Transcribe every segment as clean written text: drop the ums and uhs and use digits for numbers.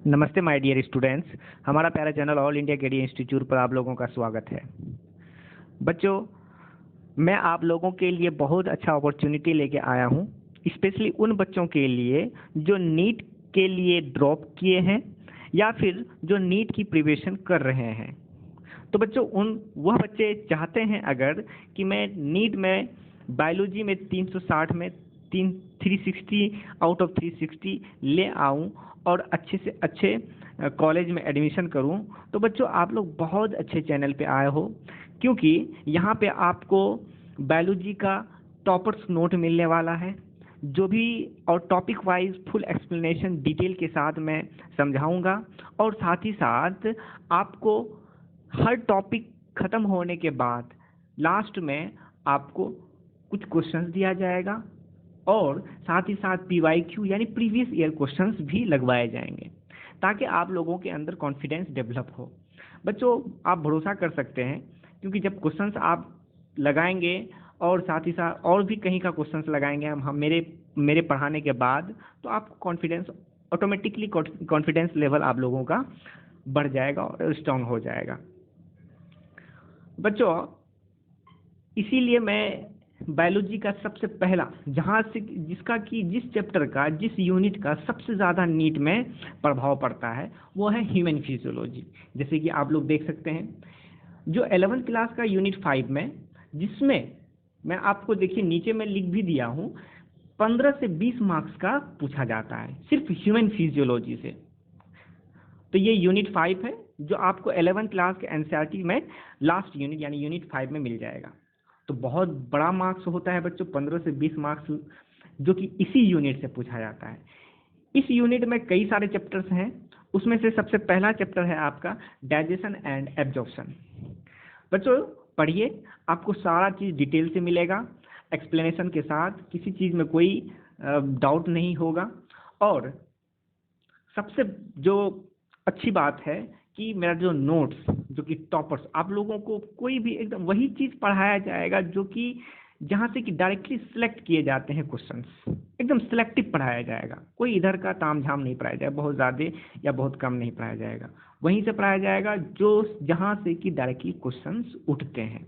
नमस्ते my dear students, हमारा प्यारा channel all India KD institute पर आप लोगों का स्वागत है। बच्चों, मैं आप लोगों के लिए बहुत अच्छा अपॉर्चुनिटी लेके आया हूँ, स्पेशली उन बच्चों के लिए जो नीट के लिए ड्रॉप किए हैं या फिर जो नीट की प्रिपरेशन कर रहे हैं। तो बच्चों, वह बच्चे चाहते हैं अगर कि मैं नीट में बायोलॉजी में 360 में 360 आउट ऑफ 360 ले आऊं और अच्छे से अच्छे कॉलेज में एडमिशन करूं, तो बच्चों आप लोग बहुत अच्छे चैनल पे आए हो, क्योंकि यहाँ पे आपको बायोलॉजी का टॉपर्स नोट मिलने वाला है, जो भी और topic wise full explanation detail के साथ मैं समझाऊंगा। और साथ ही साथ आपको हर टॉपिक ख़त्म होने के बाद लास्ट में आपको कुछ क्वेश्चंस दिया जाएगा और साथ ही साथ PYQ यानी प्रीवियस ईयर क्वेश्चंस भी लगवाए जाएंगे, ताकि आप लोगों के अंदर कॉन्फिडेंस डेवलप हो। बच्चों, आप भरोसा कर सकते हैं, क्योंकि जब क्वेश्चंस आप लगाएंगे और साथ ही साथ और भी कहीं का क्वेश्चंस लगाएंगे हम मेरे पढ़ाने के बाद, तो आपको कॉन्फिडेंस ऑटोमेटिकली कॉन्फिडेंस लेवल आप लोगों का बढ़ जाएगा और स्ट्रांग हो जाएगा। बच्चों, इसीलिए मैं बायोलॉजी का सबसे पहला जहाँ से जिस चैप्टर का जिस यूनिट का सबसे ज़्यादा नीट में प्रभाव पड़ता है वो है ह्यूमन फिजियोलॉजी। जैसे कि आप लोग देख सकते हैं, जो 11th क्लास का यूनिट 5 में, जिसमें मैं आपको देखिए नीचे में लिख भी दिया हूँ, 15 से 20 मार्क्स का पूछा जाता है सिर्फ ह्यूमन फिजियोलॉजी से। तो ये यूनिट 5 है जो आपको 11th क्लास के NCERT में लास्ट यूनिट यानी यूनिट 5 में मिल जाएगा। तो बहुत बड़ा मार्क्स होता है बच्चों, 15 से 20 मार्क्स, जो कि इसी यूनिट से पूछा जाता है। इस यूनिट में कई सारे चैप्टर्स हैं, उसमें से सबसे पहला चैप्टर है आपका डाइजेशन एंड एब्जॉर्प्शन। बच्चों पढ़िए, आपको सारा चीज़ डिटेल से मिलेगा, एक्सप्लेनेशन के साथ, किसी चीज़ में कोई डाउट नहीं होगा। और सबसे जो अच्छी बात है कि मेरा जो नोट्स, जो कि टॉपर्स, आप लोगों को कोई भी एकदम वही चीज़ पढ़ाया जाएगा जो कि जहाँ से कि डायरेक्टली सिलेक्ट किए जाते हैं क्वेश्चंस, एकदम सिलेक्टिव पढ़ाया जाएगा। कोई इधर का ताम झाम नहीं पढ़ाया जाएगा, बहुत ज़्यादा या बहुत कम नहीं पढ़ाया जाएगा, वहीं से पढ़ाया जाएगा जो जहाँ से कि डायरेक्टली क्वेश्चंस उठते हैं।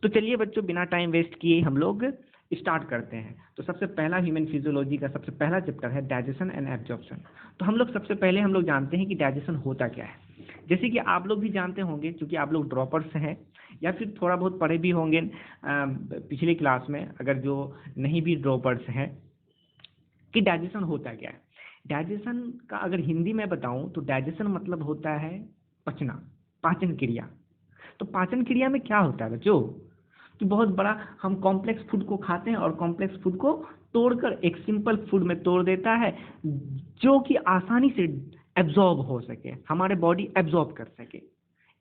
तो चलिए बच्चों, बिना टाइम वेस्ट किए हम लोग स्टार्ट करते हैं। तो सबसे पहला ह्यूमन फिजियोलॉजी का सबसे पहला चैप्टर है डाइजेशन एंड एब्जॉर्प्शन। तो हम लोग सबसे पहले हम लोग जानते हैं कि डाइजेशन होता क्या है। जैसे कि आप लोग भी जानते होंगे, क्योंकि आप लोग ड्रॉपर्स हैं या फिर थोड़ा बहुत पढ़े भी होंगे पिछली क्लास में, अगर जो नहीं भी ड्रॉपर्स हैं, कि डाइजेशन होता क्या है। डाइजेशन का अगर हिंदी में बताऊं तो डाइजेशन मतलब होता है पचना, पाचन क्रिया। तो पाचन क्रिया में क्या होता है बच्चों, कि बहुत बड़ा हम कॉम्प्लेक्स फूड को खाते हैं और कॉम्प्लेक्स फूड को तोड़कर एक सिंपल फूड में तोड़ देता है, जो कि आसानी से एब्जॉर्ब हो सके, हमारे बॉडी एब्जॉर्ब कर सके।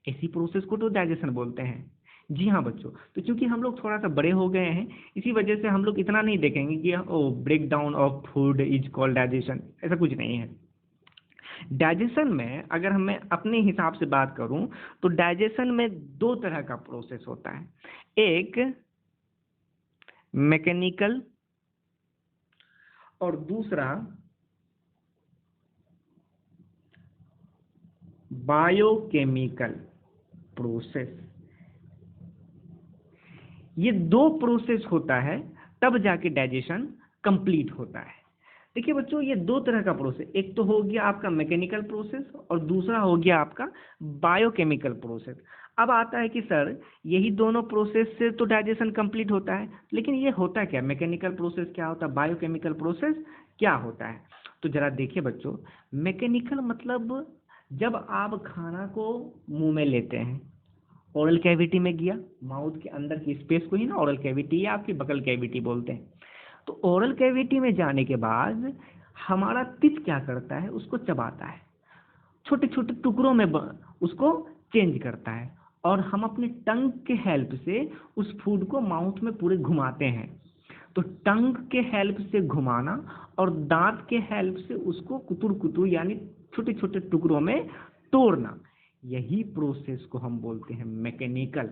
इसी प्रोसेस को तो डाइजेशन बोलते हैं। जी हाँ बच्चों, तो चूंकि हम लोग थोड़ा सा बड़े हो गए हैं, इसी वजह से हम लोग इतना नहीं देखेंगे कि ओ breakdown of food is called digestion, ऐसा कुछ नहीं है। डाइजेशन में अगर मैं अपने हिसाब से बात करूं तो डाइजेशन में दो तरह का प्रोसेस होता है, एक मैकेनिकल और दूसरा बायोकेमिकल प्रोसेस। ये दो प्रोसेस होता है, तब जाके डाइजेशन कंप्लीट होता है। देखिए बच्चों, ये दो तरह का प्रोसेस, एक तो हो गया आपका मैकेनिकल प्रोसेस और दूसरा हो गया आपका बायोकेमिकल प्रोसेस। अब आता है कि सर यही दोनों प्रोसेस से तो डाइजेशन कंप्लीट होता है, लेकिन ये होता क्या, मैकेनिकल प्रोसेस क्या होता है, बायोकेमिकल प्रोसेस क्या होता है। तो जरा देखिए बच्चों, मैकेनिकल मतलब जब आप खाना को मुंह में लेते हैं, ओरल कैविटी में गया, माउथ के अंदर की स्पेस को ही ना ओरल कैविटी या आपकी बकल कैविटी बोलते हैं। तो ओरल कैविटी में जाने के बाद हमारा टीथ क्या करता है, उसको चबाता है, छोटे छोटे टुकड़ों में उसको चेंज करता है, और हम अपने टंग के हेल्प से उस फूड को माउथ में पूरे घुमाते हैं। तो टंग के हेल्प से घुमाना और दांत के हेल्प से उसको कुतुर कुतुर यानी छोटे छोटे टुकड़ों में तोड़ना, यही प्रोसेस को हम बोलते हैं मैकेनिकल।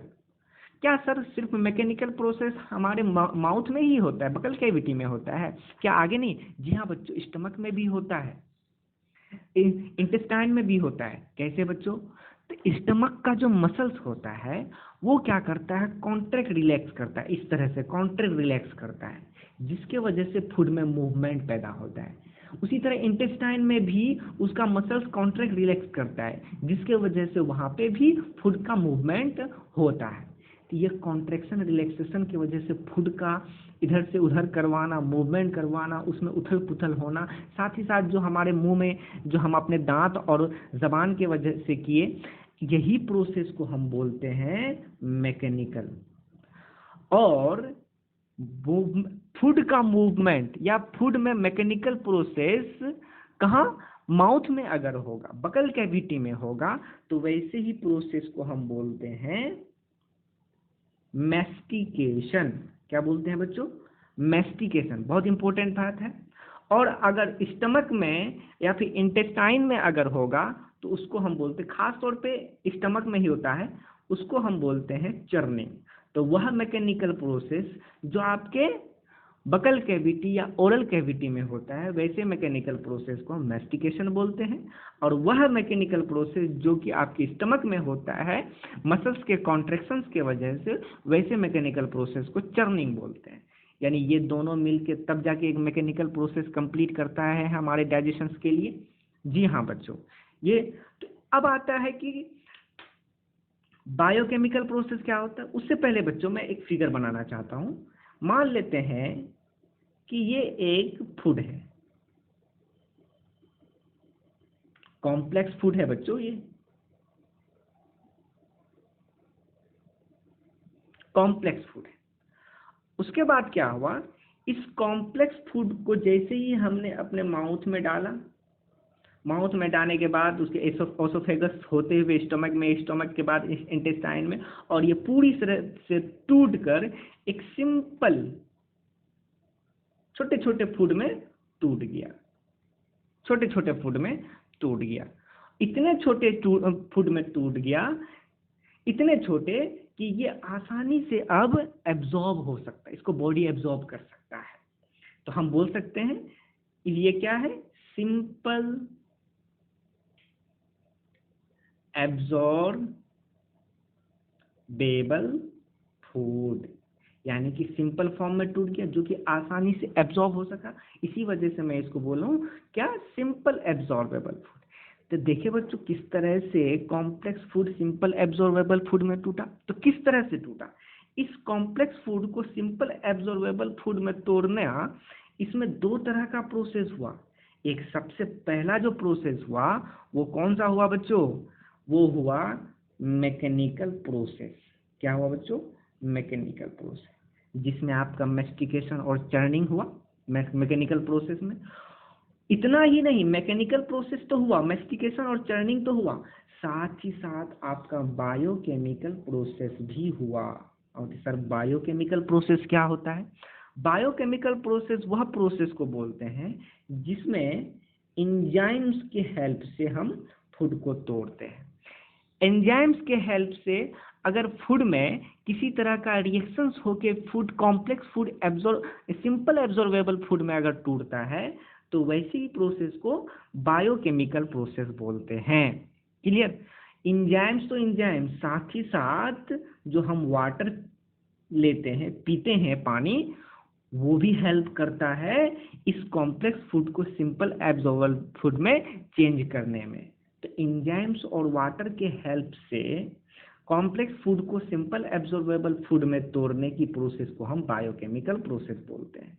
क्या सर सिर्फ मैकेनिकल प्रोसेस हमारे माउथ में ही होता है, बकल कैविटी में होता है, क्या आगे नहीं? जी हाँ बच्चों, स्टमक में भी होता है। इंटेस्टाइन में भी होता है। कैसे बच्चों? तो स्टमक का जो मसल्स होता है वो क्या करता है, कॉन्ट्रैक्ट रिलैक्स करता है, इस तरह से कॉन्ट्रैक्ट रिलैक्स करता है, जिसके वजह से फूड में मूवमेंट पैदा होता है। उसी तरह इंटेस्टाइन में भी उसका मसल्स कॉन्ट्रैक्ट रिलैक्स करता है, जिसके वजह से वहाँ पे भी फूड का मूवमेंट होता है। तो ये कॉन्ट्रैक्शन रिलैक्सेशन की वजह से फूड का इधर से उधर करवाना, मूवमेंट करवाना, उसमें उथल पुथल होना, साथ ही साथ जो हमारे मुंह में जो हम अपने दांत और जबान के वजह से किए, यही प्रोसेस को हम बोलते हैं मैकेनिकल। और फूड का मूवमेंट या फूड में मैकेनिकल प्रोसेस कहाँ, माउथ में अगर होगा, बकल कैविटी में होगा, तो वैसे ही प्रोसेस को हम बोलते हैं मैस्टिकेशन। क्या बोलते हैं बच्चों? मैस्टिकेशन। बहुत इंपॉर्टेंट बात है। और अगर स्टमक में या फिर इंटेस्टाइन में अगर होगा तो उसको हम बोलते हैं, खास तौर पे स्टमक में ही होता है, उसको हम बोलते हैं चर्निंग। तो वह मैकेनिकल प्रोसेस जो आपके बकल कैविटी या ओरल कैविटी में होता है, वैसे मैकेनिकल प्रोसेस को हम मैस्टिकेशन बोलते हैं। और वह मैकेनिकल प्रोसेस जो कि आपके स्टमक में होता है मसल्स के कॉन्ट्रैक्शंस के वजह से, वैसे मैकेनिकल प्रोसेस को चर्निंग बोलते हैं। यानी ये दोनों मिलके तब जाके एक मैकेनिकल प्रोसेस कंप्लीट करता है हमारे डाइजेशन के लिए। जी हाँ बच्चों, ये तो अब आता है कि बायोकेमिकल प्रोसेस क्या होता है। उससे पहले बच्चों मैं एक फिगर बनाना चाहता हूँ। मान लेते हैं कि ये एक फूड है, कॉम्प्लेक्स फूड है बच्चों, ये कॉम्प्लेक्स फूड है। उसके बाद क्या हुआ, इस कॉम्प्लेक्स फूड को जैसे ही हमने अपने माउथ में डाला, माउथ में डालने के बाद उसके एसोफेगस होते हुए स्टमक में, स्टमक के बाद इंटेस्टाइन में, और ये पूरी तरह से टूट कर एक सिंपल छोटे छोटे फूड में टूट गया, छोटे छोटे फूड में टूट गया। इतने छोटे फूड में टूट गया, इतने छोटे कि ये आसानी से अब एब्जॉर्ब हो सकता है, इसको बॉडी एब्जॉर्ब कर सकता है। तो हम बोल सकते हैं ये क्या है, सिंपल एब्जॉर्बेबल फूड। यानी कि सिंपल फॉर्म में टूट गया, जो कि आसानी से एब्जॉर्ब हो सका, इसी वजह से मैं इसको बोल रहा हूँ क्या, सिंपल एब्जॉर्बेबल फूड। तो देखिए बच्चों किस तरह से complex food simple absorbable food में टूटा। तो किस तरह से टूटा, इस कॉम्प्लेक्स फूड को सिंपल एब्जॉर्बेबल फूड में तोड़ना, इसमें दो तरह का प्रोसेस हुआ। एक सबसे पहला जो प्रोसेस हुआ वो कौन सा हुआ बच्चों, वो हुआ मैकेनिकल प्रोसेस। क्या हुआ बच्चों, मैकेनिकल प्रोसेस, जिसमें आपका मैस्टिकेशन और चर्निंग हुआ मैकेनिकल प्रोसेस में। इतना ही नहीं, मैकेनिकल प्रोसेस तो हुआ, मैस्टिकेशन और चर्निंग तो हुआ, साथ ही साथ आपका बायोकेमिकल प्रोसेस भी हुआ। और सर बायोकेमिकल प्रोसेस क्या होता है? बायोकेमिकल प्रोसेस वह प्रोसेस को बोलते हैं जिसमें एंजाइम्स की हेल्प से हम फूड को तोड़ते हैं। एंजाइम्स के हेल्प से अगर फूड में किसी तरह का रिएक्शंस होके food, complex food simple absorbable food में अगर टूटता है, तो वैसे ही प्रोसेस को बायोकेमिकल प्रोसेस बोलते हैं। क्लियर? एंजाइम्स तो एंजाइम्स, साथ ही साथ जो हम वाटर लेते हैं, पीते हैं पानी, वो भी हेल्प करता है इस कॉम्प्लेक्स फूड को सिंपल एब्जॉर्बेबल फूड में चेंज करने में। तो एंजाइम्स और वाटर के हेल्प से कॉम्प्लेक्स फूड को सिंपल एब्जॉर्बेबल फूड में तोड़ने की प्रोसेस को हम बायोकेमिकल प्रोसेस बोलते हैं।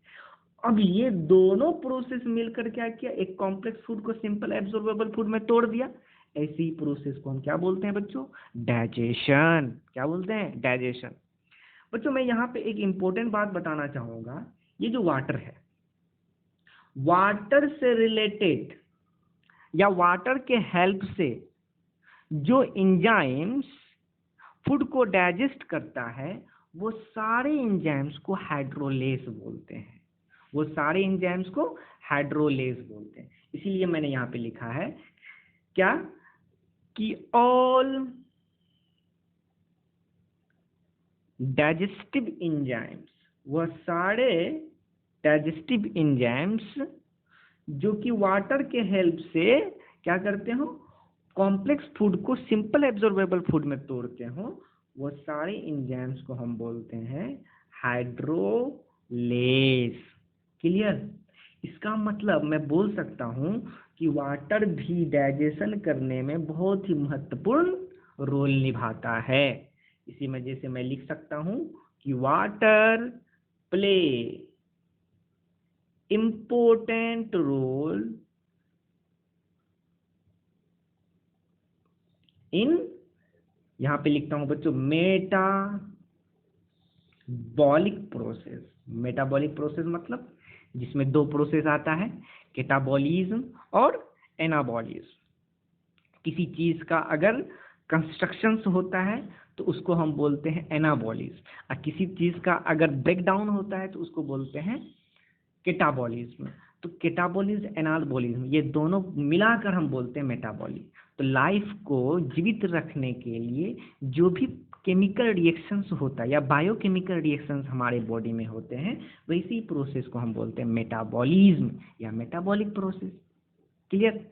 अब ये दोनों प्रोसेस मिलकर क्या किया, एक कॉम्प्लेक्स फूड को सिंपल एब्जॉर्बेबल फूड में तोड़ दिया। ऐसी प्रोसेस को हम क्या बोलते हैं बच्चों, डाइजेशन। क्या बोलते हैं, डाइजेशन। बच्चों मैं यहाँ पे एक इंपॉर्टेंट बात बताना चाहूंगा, ये जो वाटर है, वाटर से रिलेटेड या वाटर के हेल्प से जो एंजाइम्स फूड को डाइजेस्ट करता है, वो सारे एंजाइम्स को हाइड्रोलेज बोलते हैं। वो सारे एंजाइम्स को हाइड्रोलेज बोलते हैं। इसीलिए मैंने यहाँ पे लिखा है क्या, कि ऑल डाइजेस्टिव एंजाइम्स, वह सारे डाइजेस्टिव एंजाइम्स जो कि वाटर के हेल्प से क्या करते हो, कॉम्प्लेक्स फूड को सिंपल एब्जॉर्बेबल फूड में तोड़ते हो, वो सारे एंजाइम्स को हम बोलते हैं हाइड्रोलेस। क्लियर? इसका मतलब मैं बोल सकता हूँ कि वाटर भी डाइजेशन करने में बहुत ही महत्वपूर्ण रोल निभाता है। इसी वजह से मैं लिख सकता हूँ कि water play important role in, यहां पे लिखता हूं बच्चों, मेटाबॉलिक प्रोसेस। मेटाबॉलिक प्रोसेस मतलब जिसमें दो प्रोसेस आता है, कैटाबॉलिज्म और एनाबॉलिज्म। किसी चीज का अगर कंस्ट्रक्शन होता है तो उसको हम बोलते हैं एनाबॉलिज्म, और किसी चीज का अगर ब्रेकडाउन होता है तो उसको बोलते हैं कैटाबॉलिज्म। तो कैटाबॉलिज्म, एनाबॉलिज्म, ये दोनों मिलाकर हम बोलते हैं मेटाबॉलिज्म। तो लाइफ को जीवित रखने के लिए जो भी केमिकल रिएक्शंस होता है या बायोकेमिकल रिएक्शंस हमारे बॉडी में होते हैं, वैसी प्रोसेस को हम बोलते हैं मेटाबॉलिज्म या मेटाबॉलिक प्रोसेस। क्लियर?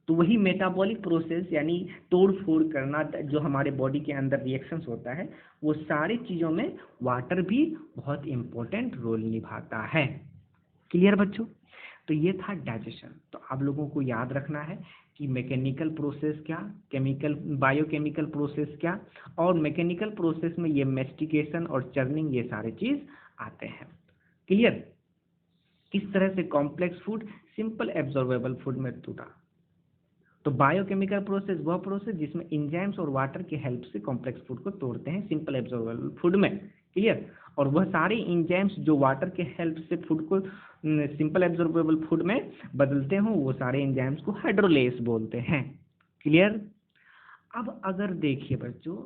तो वही मेटाबॉलिक प्रोसेस यानी तोड़ फोड़ करना, जो हमारे बॉडी के अंदर रिएक्शंस होता है, वो सारी चीज़ों में वाटर भी बहुत इंपॉर्टेंट रोल निभाता है। क्लियर बच्चों? तो ये था डाइजेशन। तो आप लोगों को याद रखना है कि मैकेनिकल प्रोसेस क्या, केमिकल बायोकेमिकल प्रोसेस क्या, और मैकेनिकल प्रोसेस में ये मेस्टिकेशन और चर्निंग ये सारे चीज़ आते हैं। क्लियर? किस तरह से complex food simple absorbable food में टूटा। तो बायोकेमिकल प्रोसेस वह प्रोसेस जिसमें एंजाइम्स और वाटर की हेल्प से कॉम्प्लेक्स फूड को तोड़ते हैं सिंपल एब्जॉर्बेबल फूड में। क्लियर? और वह सारे एंजाइम्स जो वाटर के हेल्प से फूड को सिंपल एब्जॉर्बेबल फूड में बदलते हो, वो सारे एंजाइम्स को हाइड्रोलेस बोलते हैं। क्लियर? अब अगर देखिए बच्चों,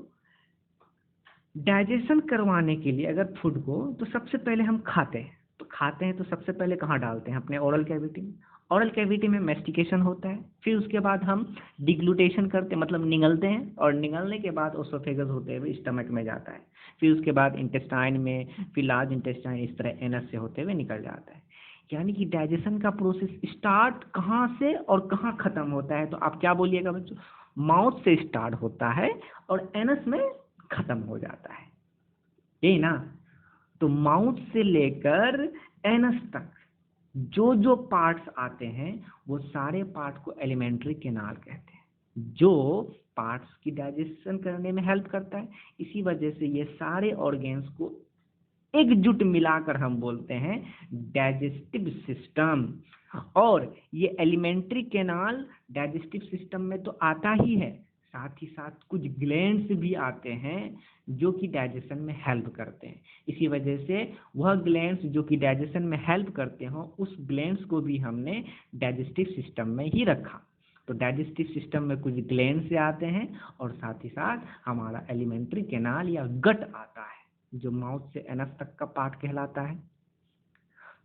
डाइजेशन करवाने के लिए अगर फूड को, तो सबसे पहले हम खाते हैं, तो सबसे पहले कहाँ डालते हैं? अपने ओरल कैविटी में। ओरल कैविटी में मेस्टिकेशन होता है, फिर उसके बाद हम डिग्लूटेशन करते हैं, मतलब निगलते हैं, और निगलने के बाद ओसोफेगस होते हुए स्टमक में जाता है, फिर उसके बाद इंटेस्टाइन में, फिर लार्ज इंटेस्टाइन, इस तरह एनस से होते हुए निकल जाता है। यानी कि डाइजेशन का प्रोसेस स्टार्ट कहाँ से और कहाँ खत्म होता है? तो आप क्या बोलिएगा बच्चों? माउथ से स्टार्ट होता है और एनस में खत्म हो जाता है, यही ना? तो माउथ से लेकर एनस तक जो जो पार्ट्स आते हैं, वो सारे पार्ट को एलिमेंट्री कैनाल कहते हैं, जो पार्ट्स की डाइजेशन करने में हेल्प करता है। इसी वजह से ये सारे ऑर्गेन्स को एकजुट मिलाकर हम बोलते हैं डाइजेस्टिव सिस्टम। और ये एलिमेंट्री कैनाल डाइजेस्टिव सिस्टम में तो आता ही है, साथ ही साथ कुछ ग्लैंड्स भी आते हैं जो कि डाइजेशन में हेल्प करते हैं। इसी वजह से वह ग्लैंड्स जो कि डाइजेशन में हेल्प करते हो, उस ग्लैंड्स को भी हमने डाइजेस्टिव सिस्टम में ही रखा। तो डाइजेस्टिव सिस्टम में कुछ ग्लैंड से आते हैं, और साथ ही साथ हमारा एलिमेंट्री कैनाल या गट आता है, जो माउथ से एनस तक का पार्ट कहलाता है।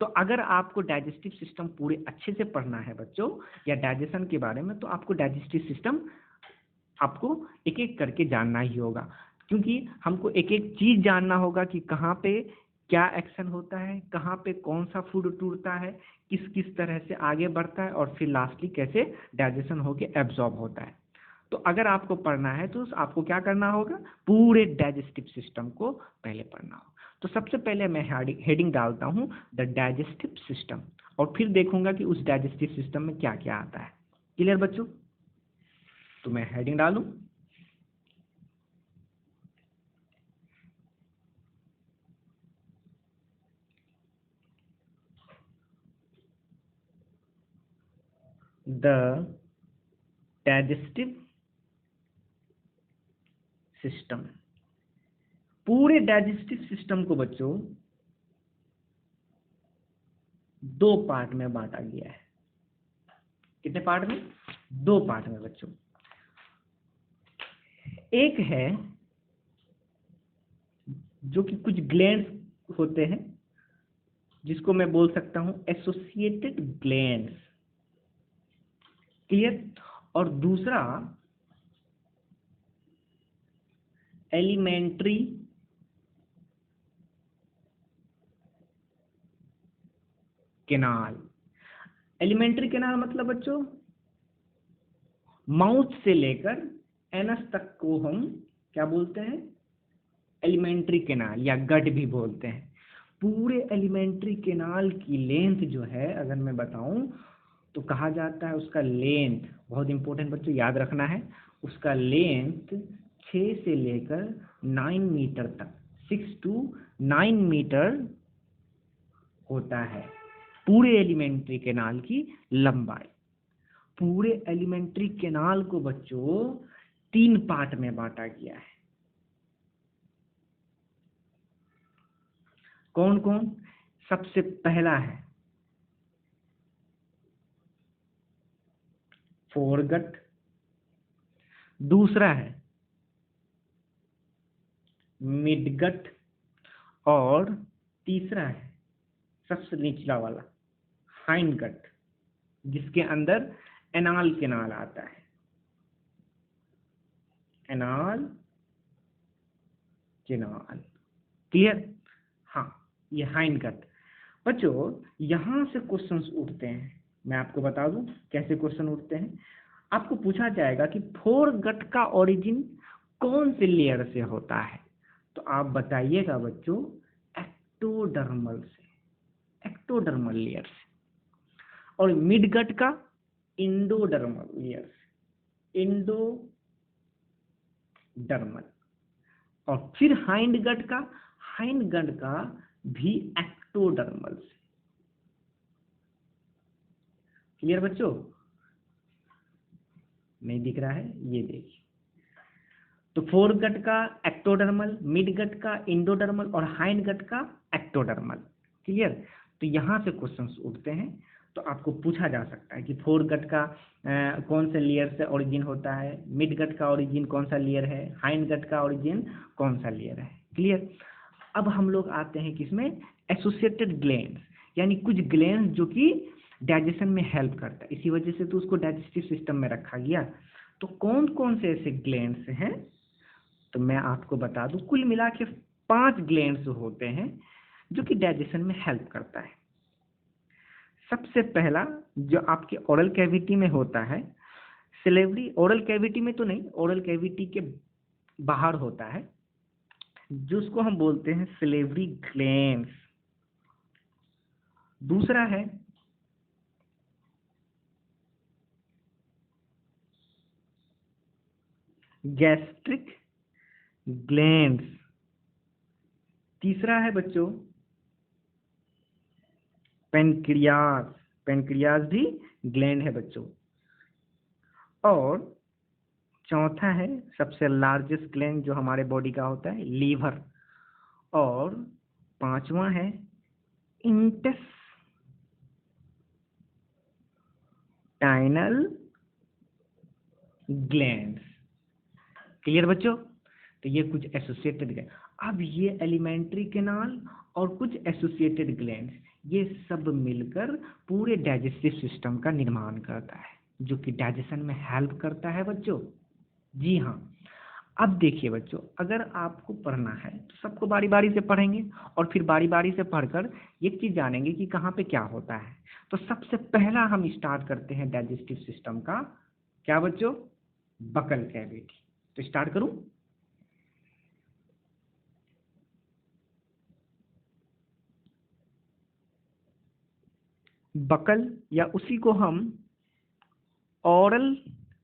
तो अगर आपको डाइजेस्टिव सिस्टम पूरे अच्छे से पढ़ना है बच्चों, या डाइजेशन के बारे में, तो आपको डाइजेस्टिव सिस्टम आपको एक एक करके जानना ही होगा, क्योंकि हमको एक एक चीज जानना होगा कि कहाँ पे क्या एक्शन होता है, कहाँ पे कौन सा फूड टूटता है, किस किस तरह से आगे बढ़ता है, और फिर लास्टली कैसे डाइजेशन होके एब्जॉर्ब होता है। तो अगर आपको पढ़ना है तो आपको क्या करना होगा? पूरे डाइजेस्टिव सिस्टम को पहले पढ़ना होगा। तो सबसे पहले मैं हेडिंग डालता हूँ द डाइजेस्टिव सिस्टम, और फिर देखूंगा कि उस डाइजेस्टिव सिस्टम में क्या क्या आता है। क्लियर बच्चों? तो मैं हेडिंग डालूं, द डाइजेस्टिव सिस्टम। पूरे डाइजेस्टिव सिस्टम को बच्चों दो पार्ट में बांटा गया है। कितने पार्ट में? दो पार्ट में बच्चों। एक है जो कि कुछ ग्लैंड्स होते हैं, जिसको मैं बोल सकता हूं एसोसिएटेड ग्लैंड्स। क्लियर? और दूसरा एलिमेंट्री कैनाल। एलिमेंट्री कैनाल मतलब बच्चों माउथ से लेकर एनस तक को हम क्या बोलते हैं, एलिमेंट्री कैनाल या गट भी बोलते हैं। पूरे एलिमेंट्री कैनाल की लेंथ जो है अगर मैं बताऊं तो कहा जाता है उसका लेंथ, बहुत इंपॉर्टेंट बच्चों याद रखना है, उसका लेंथ 6 से लेकर 9 मीटर तक, 6 to 9 मीटर होता है पूरे एलिमेंट्री कैनाल की लंबाई। पूरे एलिमेंट्री कैनाल को बच्चों 3 पार्ट में बांटा गया है। कौन कौन? सबसे पहला है फोरगट, दूसरा है मिडगट, और तीसरा है सबसे निचला वाला हाइंडगट, जिसके अंदर एनाल कैनाल आता है। Anal canal, clear? हाँ, ये हाइंडगट। बच्चों यहां से क्वेश्चंस उठते हैं, मैं आपको बता दूं कैसे क्वेश्चन उठते हैं। आपको पूछा जाएगा कि फोरगट का ओरिजिन कौन से लेयर से होता है, तो आप बताइएगा बच्चों एक्टोडर्मल से, एक्टोडर्मल लेयर से। और मिडगट का इंडोडर्मल लेयर से, इंडोडर्मल। और फिर हाइंडगट का, हाइंडगट का भी एक्टोडर्मल से। क्लियर बच्चों? नहीं दिख रहा है, ये देखिए। तो फोरगट का एक्टोडर्मल, मिडगट का इंडोडर्मल और हाइंडगट का एक्टोडर्मल। क्लियर? तो यहां से क्वेश्चंस उठते हैं, तो आपको पूछा जा सकता है कि फोरगट का कौन से लेयर से ओरिजिन होता है, मिडगट का ओरिजिन कौन सा लेयर है, हाइंडगट का ओरिजिन कौन सा लेयर है। क्लियर? अब हम लोग आते हैं किसमें, एसोसिएटेड ग्लैंड्स, यानी कुछ ग्लैंड्स जो कि डाइजेशन में हेल्प करता है, इसी वजह से तो उसको डाइजेस्टिव सिस्टम में रखा गया। तो कौन कौन से ऐसे ग्लैंड्स हैं, तो मैं आपको बता दूं कुल मिला के 5 ग्लैंड्स होते हैं जो कि डाइजेशन में हेल्प करता है। सबसे पहला जो आपके ओरल कैविटी में होता है, सिलेवरी, ओरल कैविटी में तो नहीं, ओरल कैविटी के बाहर होता है, जिसको हम बोलते हैं सिलेवरी ग्लैंड्स। दूसरा है गैस्ट्रिक ग्लैंड्स। तीसरा है बच्चों पेनक्रियास, पेनक्रियास भी ग्लैंड है बच्चों। और चौथा है सबसे लार्जेस्ट ग्लैंड जो हमारे बॉडी का होता है, लीवर। और पांचवा है इंटेस्टाइनल ग्लैंड्स। क्लियर बच्चों? तो ये कुछ एसोसिएटेड ग्लैंड। अब ये एलिमेंट्री कैनाल और कुछ एसोसिएटेड ग्लैंड्स, ये सब मिलकर पूरे डाइजेस्टिव सिस्टम का निर्माण करता है, जो कि डाइजेशन में हेल्प करता है बच्चों। जी हाँ। अब देखिए बच्चों, अगर आपको पढ़ना है तो सबको बारी बारी से पढ़ेंगे और फिर बारी बारी से पढ़कर एक चीज जानेंगे कि कहाँ पे क्या होता है। तो सबसे पहला हम स्टार्ट करते हैं डाइजेस्टिव सिस्टम का, क्या बच्चों, बकल कैविटी। तो स्टार्ट करूं? बकल या उसी को हम ओरल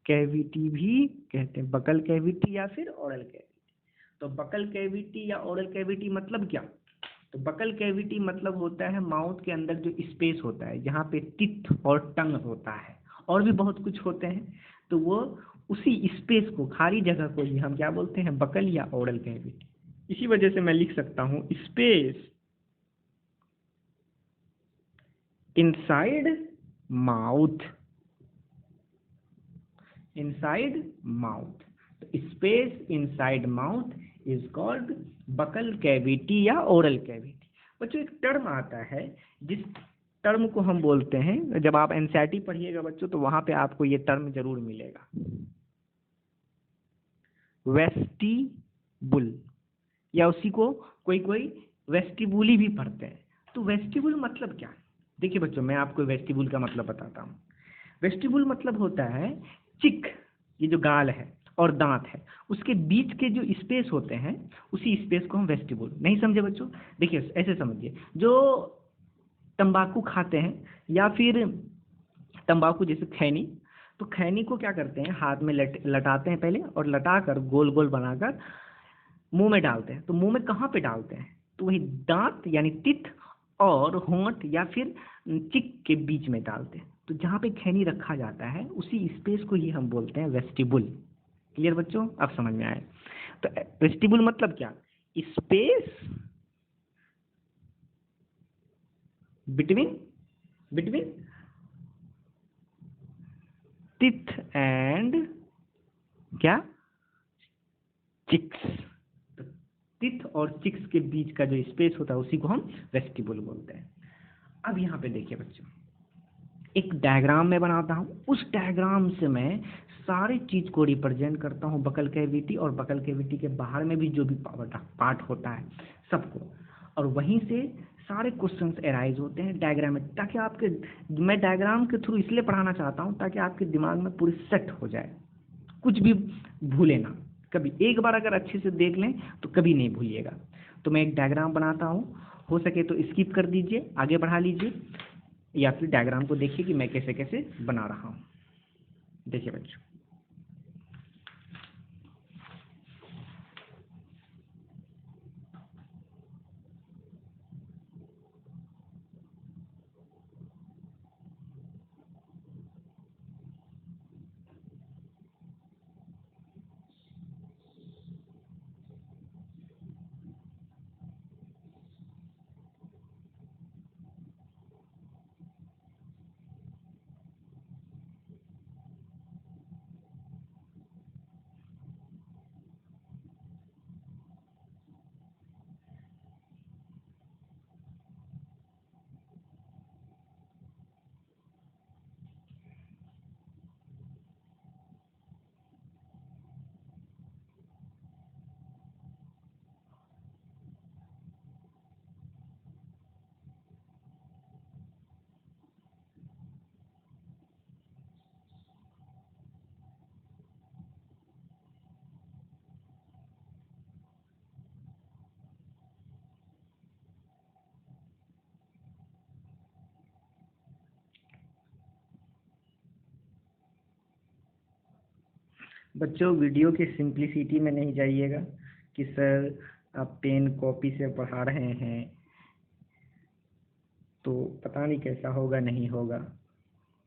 कैविटी भी कहते हैं, बकल कैविटी या फिर ओरल कैविटी। तो बकल कैविटी या ओरल कैविटी मतलब क्या? तो बकल कैविटी मतलब होता है माउथ के अंदर जो स्पेस होता है जहाँ पे टिथ और टंग होता है, और भी बहुत कुछ होते हैं, तो वो उसी स्पेस को, खाली जगह को ही हम क्या बोलते हैं, बकल या ओरल कैविटी। इसी वजह से मैं लिख सकता हूँ space inside mouth, inside mouth. तो space inside mouth is called buccal cavity या ओरल कैविटी। बच्चों एक टर्म आता है जिस टर्म को हम बोलते हैं, जब आप एनसीईआरटी पढ़िएगा बच्चों तो वहां पे आपको ये टर्म जरूर मिलेगा, वेस्टिबुल, या उसी को कोई कोई वेस्टिबुली भी पढ़ते हैं। तो वेस्टिबुल मतलब क्या? देखिए बच्चों, मैं आपको वेस्टिबुल का मतलब बताता हूँ। वेस्टिबुल मतलब होता है चिक, ये जो गाल है और दांत है, उसके बीच के जो स्पेस होते हैं, उसी स्पेस को हम वेस्टिबुल। नहीं समझे बच्चों? देखिए ऐसे समझिए, जो तंबाकू खाते हैं या फिर तंबाकू जैसे खैनी, तो खैनी को क्या करते हैं, हाथ में लटाते हैं पहले, और लटाकर गोल गोल बनाकर मुंह में डालते हैं। तो मुंह में कहाँ पे डालते हैं? तो वही दांत यानी टीथ और होंठ या फिर चिक के बीच में डालते हैं। तो जहाँ पे खैनी रखा जाता है उसी स्पेस को ही हम बोलते हैं वेस्टिबुल। क्लियर बच्चों? अब समझ में आए? तो वेस्टिबुल मतलब क्या? Space between between teeth and क्या, चिक्स। तो टीथ और चिक्स के बीच का जो स्पेस होता है उसी को हम वेस्टिबुल बोलते हैं। अब यहाँ पे देखिए बच्चों, एक डायग्राम में बनाता हूँ, उस डायग्राम से मैं सारी चीज को रिप्रेजेंट करता हूँ, बकल कैविटी और बकल कैविटी के बाहर में भी जो भी पार्ट होता है सबको, और वहीं से सारे क्वेश्चंस एराइज होते हैं डायग्राम में, ताकि आपके, मैं डायग्राम के थ्रू इसलिए पढ़ाना चाहता हूँ ताकि आपके दिमाग में पूरी सेट हो जाए, कुछ भी भूले ना। कभी एक बार अगर अच्छे से देख लें तो कभी नहीं भूलिएगा। तो मैं एक डायग्राम बनाता हूँ, हो सके तो स्किप कर दीजिए, आगे बढ़ा लीजिए, या फिर डायग्राम को देखिए कि मैं कैसे कैसे बना रहा हूँ। देखिए बच्चों, बच्चों वीडियो की सिंप्लिसिटी में नहीं जाइएगा कि सर आप पेन कॉपी से पढ़ा रहे हैं तो पता नहीं कैसा होगा, नहीं होगा।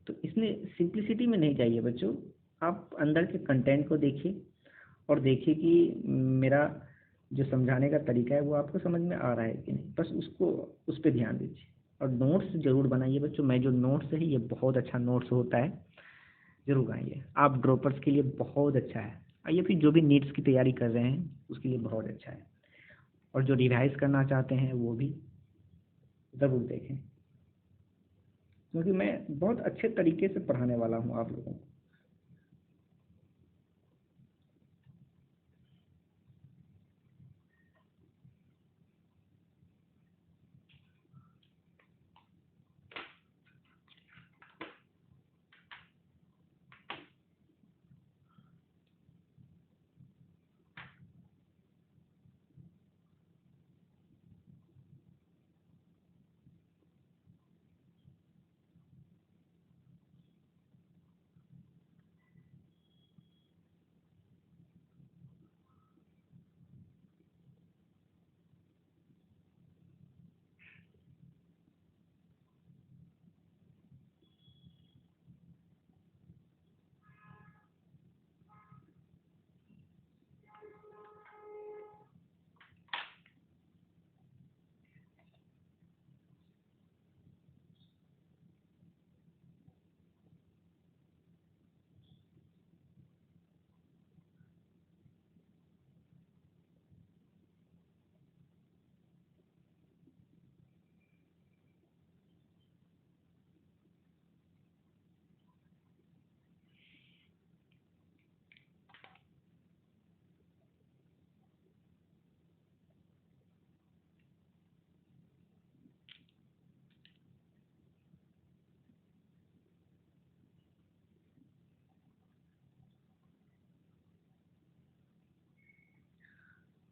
तो इसमें सिंप्लिसिटी में नहीं जाइए बच्चों, आप अंदर के कंटेंट को देखिए और देखिए कि मेरा जो समझाने का तरीका है वो आपको समझ में आ रहा है कि नहीं, बस उसको, उस पर ध्यान दीजिए। और नोट्स जरूर बनाइए बच्चों, मैं जो नोट्स है ये बहुत अच्छा नोट्स होता है, जरूर बनाइए। आप ड्रॉपर्स के लिए बहुत अच्छा है, और ये फिर जो भी नीट्स की तैयारी कर रहे हैं उसके लिए बहुत अच्छा है, और जो रिवाइज करना चाहते हैं वो भी ज़रूर देखें, क्योंकि मैं बहुत अच्छे तरीके से पढ़ाने वाला हूँ आप लोगों को।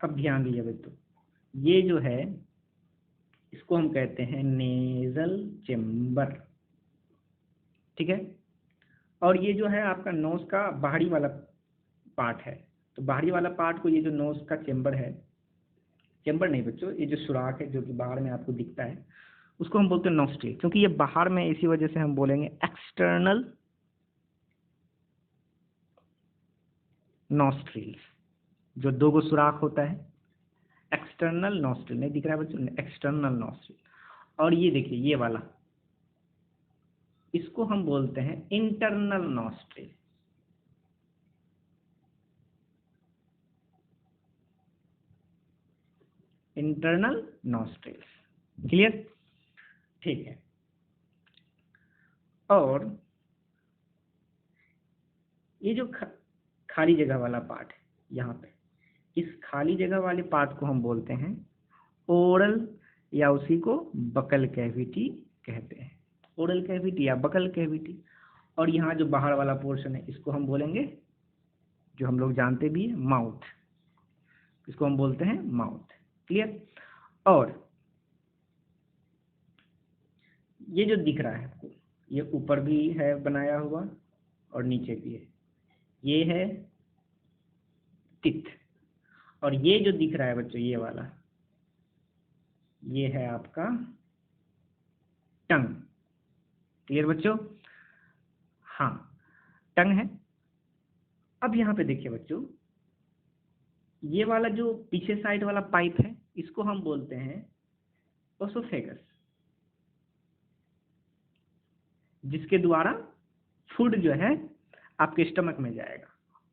अब ध्यान दीजिए बच्चों, ये जो है इसको हम कहते हैं नेजल चेम्बर, ठीक है। और ये जो है आपका नोज का बाहरी वाला पार्ट है। तो बाहरी वाला पार्ट को, ये जो नोज का चेम्बर है, चेम्बर नहीं बच्चों, ये जो सुराख है जो कि बाहर में आपको दिखता है, उसको हम बोलते हैं नॉस्ट्रिल। क्योंकि ये बाहर में, इसी वजह से हम बोलेंगे एक्सटर्नल नॉस्ट्रिल। जो दो गो सुराख होता है, एक्सटर्नल नॉस्ट्रिल, नहीं दिख रहा है बच्चों, एक्सटर्नल नॉस्ट्रिल। और ये देखिए ये वाला, इसको हम बोलते हैं internal nostril. Internal nostril, clear, ठीक है। और ये जो खाली जगह वाला पार्ट है यहाँ पे, इस खाली जगह वाले पार्ट को हम बोलते हैं ओरल, या उसी को बकल कैविटी कहते हैं, ओरल कैविटी या बकल कैविटी। और यहाँ जो बाहर वाला पोर्शन है, इसको हम बोलेंगे, जो हम लोग जानते भी है, माउथ। इसको हम बोलते हैं माउथ, क्लियर। और ये जो दिख रहा है आपको, ये ऊपर भी है बनाया हुआ और नीचे भी है, ये है टिथ। और ये जो दिख रहा है बच्चों, ये वाला, ये है आपका टंग, क्लियर बच्चों, हाँ टंग है। अब यहाँ पे देखिए बच्चों, ये वाला जो पीछे साइड वाला पाइप है, इसको हम बोलते हैं ओसोफेगस, जिसके द्वारा फूड जो है आपके स्टमक में जाएगा।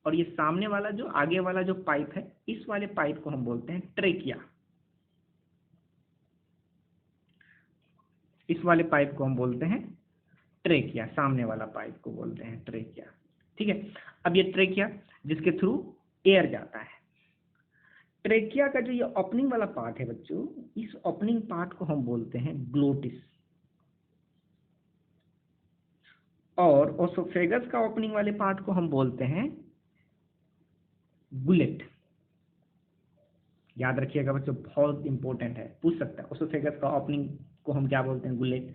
और ये सामने वाला जो आगे वाला जो पाइप है, इस वाले पाइप को हम बोलते हैं ट्रेकिया। इस वाले पाइप को हम बोलते हैं ट्रेकिया, सामने वाला पाइप को बोलते हैं ट्रेकिया, ठीक है। अब ये ट्रेकिया जिसके थ्रू एयर जाता है, ट्रेकिया का जो ये ओपनिंग वाला पार्ट है बच्चों, इस ओपनिंग पार्ट को हम बोलते हैं ग्लोटिस। और ओसोफेगस का ओपनिंग वाले पार्ट को हम बोलते हैं गुलेट। याद रखिएगा बच्चों, बहुत इंपॉर्टेंट है, पूछ सकता है। ओसोफेगस का ओपनिंग को हम क्या बोलते हैं, गुलेट।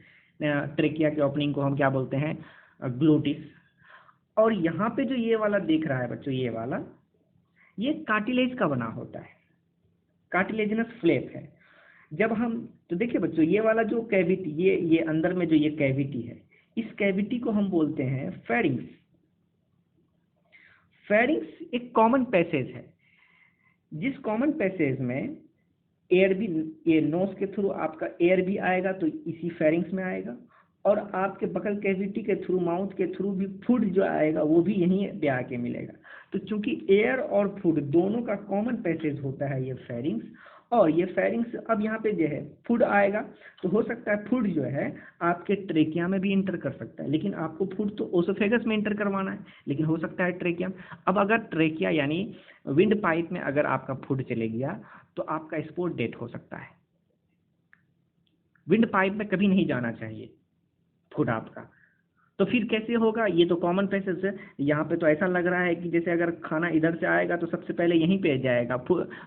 ट्रेकिया के ओपनिंग को हम क्या बोलते हैं, ग्लोटिस। और यहाँ पे जो ये वाला देख रहा है बच्चों, ये वाला, ये कार्टिलेज का बना होता है, कार्टिलेजिनस फ्लैप है। जब हम, तो देखिए बच्चों, ये वाला जो कैविटी, ये अंदर में जो ये कैविटी है, इस कैविटी को हम बोलते हैं फेरिंग्स। फेरिंग्स एक कॉमन पैसेज है, जिस कॉमन पैसेज में एयर भी, ये नोज के थ्रू आपका एयर भी आएगा तो इसी फेरिंग्स में आएगा, और आपके बकल कैविटी के थ्रू, माउथ के थ्रू भी फूड जो आएगा वो भी यहीं पे आके मिलेगा। तो चूंकि एयर और फूड दोनों का कॉमन पैसेज होता है ये फेरिंग्स, और ये फेरिंग्स, अब यहाँ पे जो है फूड आएगा, तो हो सकता है फूड जो है आपके ट्रेकिया में भी इंटर कर सकता है, लेकिन आपको फूड तो ओसोफेगस में इंटर करवाना है, लेकिन हो सकता है ट्रेकिया। अब अगर ट्रेकिया यानी विंड पाइप में अगर आपका फूड चले गया तो आपका स्पोर्ट डेट हो सकता है। विंड पाइप में कभी नहीं जाना चाहिए फूड आपका। तो फिर कैसे होगा, ये तो कॉमन पैसेज है। यहाँ पे तो ऐसा लग रहा है कि जैसे अगर खाना इधर से आएगा तो सबसे पहले यहीं पे जाएगा,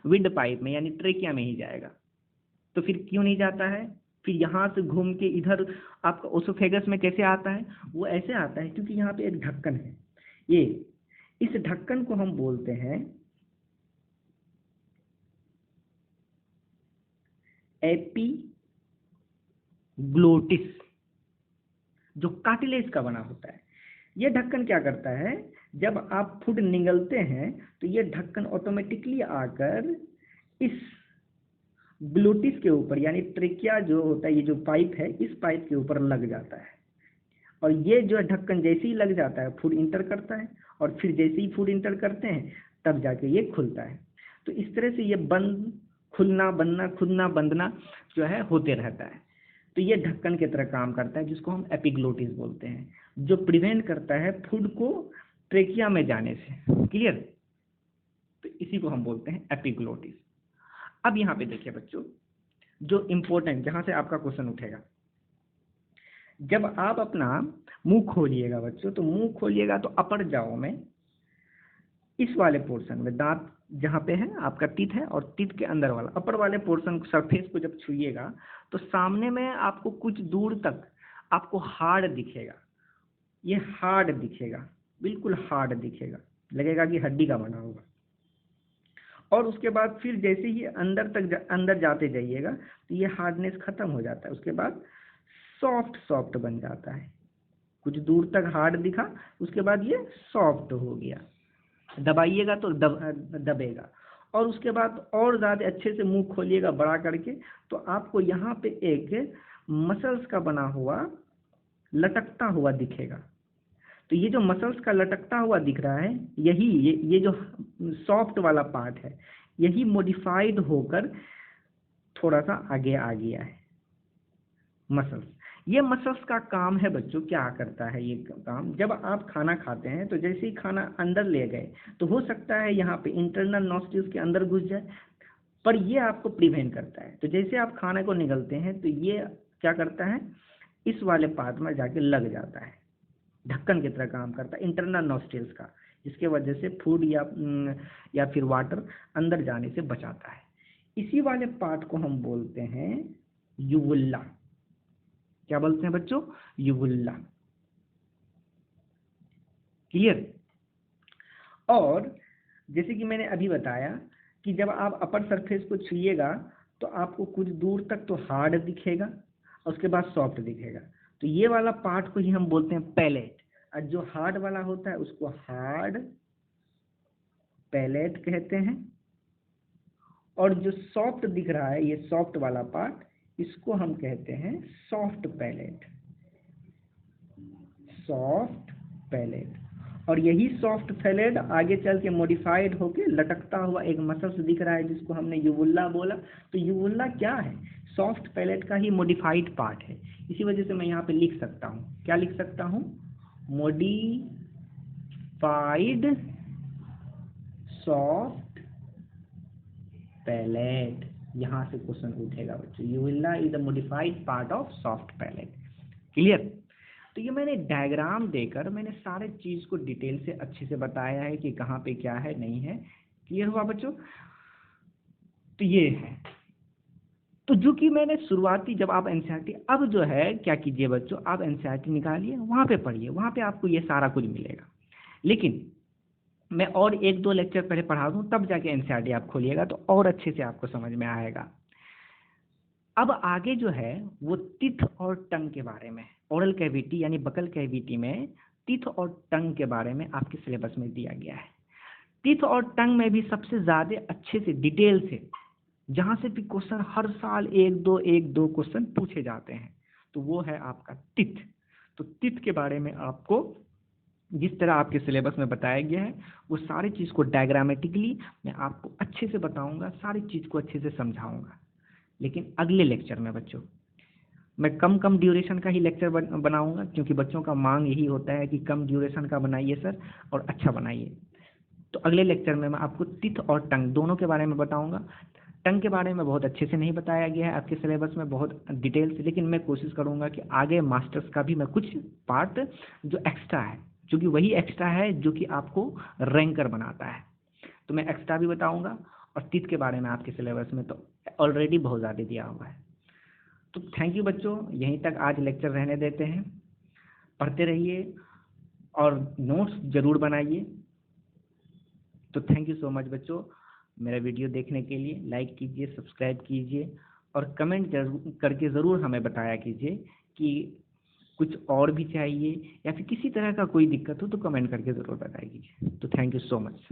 विंड पाइप में यानी ट्रेकिया में ही जाएगा। तो फिर क्यों नहीं जाता है, फिर यहाँ से घूम के इधर आपका ओसोफेगस में कैसे आता है, वो ऐसे आता है क्योंकि यहाँ पे एक ढक्कन है, ये, इस ढक्कन को हम बोलते हैं एपिग्लोटिस, जो कार्टिलेज का बना होता है। ये ढक्कन क्या करता है, जब आप फूड निगलते हैं तो ये ढक्कन ऑटोमेटिकली आकर इस ग्लोटिस के ऊपर, यानी ट्रेकिया जो होता है, ये जो पाइप है, इस पाइप के ऊपर लग जाता है। और ये जो ढक्कन जैसे ही लग जाता है, फूड इंटर करता है, और फिर जैसे ही फूड इंटर करते हैं तब जाके ये खुलता है। तो इस तरह से ये बंद खुलना, बंदना, खुलना, बंदना जो है होते रहता है। तो ये ढक्कन की तरह काम करता है, जिसको हम एपिग्लोटिस बोलते हैं, जो प्रिवेंट करता है फूड को ट्रेकिया में जाने से, क्लियर। तो इसी को हम बोलते हैं एपिग्लोटिस। अब यहाँ पे देखिए बच्चों, जो इम्पोर्टेंट, जहाँ से आपका क्वेश्चन उठेगा, जब आप अपना मुंह खोलिएगा बच्चों, तो मुंह खोलिएगा तो अपर जाओ में इस वाले पोर्शन में दांत जहाँ पे है आपका टीथ है, और टीथ के अंदर वाला अपर वाले पोर्शन सरफेस को जब छुइएगा तो सामने में आपको कुछ दूर तक आपको हार्ड दिखेगा। ये हार्ड दिखेगा, बिल्कुल हार्ड दिखेगा, लगेगा कि हड्डी का बना होगा। और उसके बाद फिर जैसे ही अंदर जाते जाइएगा तो ये हार्डनेस खत्म हो जाता है, उसके बाद सॉफ्ट सॉफ्ट बन जाता है। कुछ दूर तक हार्ड दिखा, उसके बाद ये सॉफ्ट हो गया, दबाइएगा तो दबेगा। और उसके बाद और ज़्यादा अच्छे से मुंह खोलिएगा बड़ा करके, तो आपको यहाँ पे एक मसल्स का बना हुआ लटकता हुआ दिखेगा। तो ये जो मसल्स का लटकता हुआ दिख रहा है, यही ये जो सॉफ्ट वाला पार्ट है, यही मॉडिफाइड होकर थोड़ा सा आगे आ गया है मसल्स। ये मसल्स का काम है बच्चों, क्या करता है ये काम, जब आप खाना खाते हैं तो जैसे ही खाना अंदर ले गए तो हो सकता है यहाँ पे इंटरनल नॉस्ट्रिल्स के अंदर घुस जाए, पर ये आपको प्रिवेंट करता है। तो जैसे आप खाने को निगलते हैं तो ये क्या करता है, इस वाले पार्ट में जाके लग जाता है, ढक्कन की तरह काम करता है इंटरनल नॉस्ट्रिल्स का, जिसके वजह से फूड या फिर वाटर अंदर जाने से बचाता है। इसी वाले पार्ट को हम बोलते हैं यूवुला। क्या बोलते हैं बच्चों, यूवुला। क्लियर। और जैसे कि मैंने अभी बताया कि जब आप अपर सरफेस को छुइएगा तो आपको कुछ दूर तक तो हार्ड दिखेगा और उसके बाद सॉफ्ट दिखेगा। तो ये वाला पार्ट को ही हम बोलते हैं पैलेट, और जो हार्ड वाला होता है उसको हार्ड पैलेट कहते हैं, और जो सॉफ्ट दिख रहा है ये सॉफ्ट वाला पार्ट, इसको हम कहते हैं सॉफ्ट पैलेट, सॉफ्ट पैलेट। और यही सॉफ्ट पैलेट आगे चल के मॉडिफाइड होके लटकता हुआ एक मसल्स दिख रहा है जिसको हमने यूवुला बोला। तो यूवुला क्या है, सॉफ्ट पैलेट का ही मॉडिफाइड पार्ट है। इसी वजह से मैं यहाँ पे लिख सकता हूँ, क्या लिख सकता हूँ, मॉडिफाइड सॉफ्ट पैलेट। यहाँ से क्वेश्चन उठेगा बच्चों, uvula is the modified part of soft palate. Clear. तो ये मैंने डायग्राम देकर मैंने सारे चीज़ को डिटेल से अच्छे से बताया है कि कहाँ पे क्या है नहीं है। क्लियर हुआ बच्चों। तो ये है, तो जो कि मैंने शुरुआती, जब आप एनसीईआरटी, अब जो है क्या कीजिए बच्चों, आप एनसीईआरटी निकालिए, वहाँ पे पढ़िए, वहाँ पे आपको ये सारा कुछ मिलेगा। लेकिन मैं और एक दो लेक्चर पहले पढ़ा दूँ तब जाके एनसीईआरटी आप खोलिएगा तो और अच्छे से आपको समझ में आएगा। अब आगे जो है वो टीथ और टंग के बारे में, ओरल कैविटी यानी बकल कैविटी में टीथ और टंग के बारे में आपके सिलेबस में दिया गया है। टीथ और टंग में भी सबसे ज़्यादा अच्छे से डिटेल से, जहाँ से भी क्वेश्चन हर साल एक दो क्वेश्चन पूछे जाते हैं, तो वो है आपका टीथ। तो टीथ के बारे में आपको जिस तरह आपके सिलेबस में बताया गया है वो सारी चीज़ को डायग्रामेटिकली मैं आपको अच्छे से बताऊंगा, सारी चीज़ को अच्छे से समझाऊंगा। लेकिन अगले लेक्चर में बच्चों मैं कम ड्यूरेशन का ही लेक्चर बनाऊंगा, क्योंकि बच्चों का मांग यही होता है कि कम ड्यूरेशन का बनाइए सर और अच्छा बनाइए। तो अगले लेक्चर में मैं आपको टीथ और टंग दोनों के बारे में बताऊंगा। टंग के बारे में बहुत अच्छे से नहीं बताया गया है आपके सिलेबस में, बहुत डिटेल से, लेकिन मैं कोशिश करूंगा कि आगे मास्टर्स का भी मैं कुछ पार्ट जो एक्स्ट्रा है, जो कि वही एक्स्ट्रा है जो कि आपको रैंकर बनाता है, तो मैं एक्स्ट्रा भी बताऊँगा। और टीथ के बारे में आपके सिलेबस में तो ऑलरेडी बहुत ज़्यादा दिया हुआ है। तो थैंक यू बच्चों, यहीं तक आज लेक्चर रहने देते हैं। पढ़ते रहिए और नोट्स ज़रूर बनाइए। तो थैंक यू सो मच बच्चों, मेरा वीडियो देखने के लिए। लाइक कीजिए, सब्सक्राइब कीजिए और कमेंट करके ज़रूर हमें बताया कीजिए कि कुछ और भी चाहिए या फिर किसी तरह का कोई दिक्कत हो तो कमेंट करके ज़रूर बताया कीजिए। तो थैंक यू सो मच।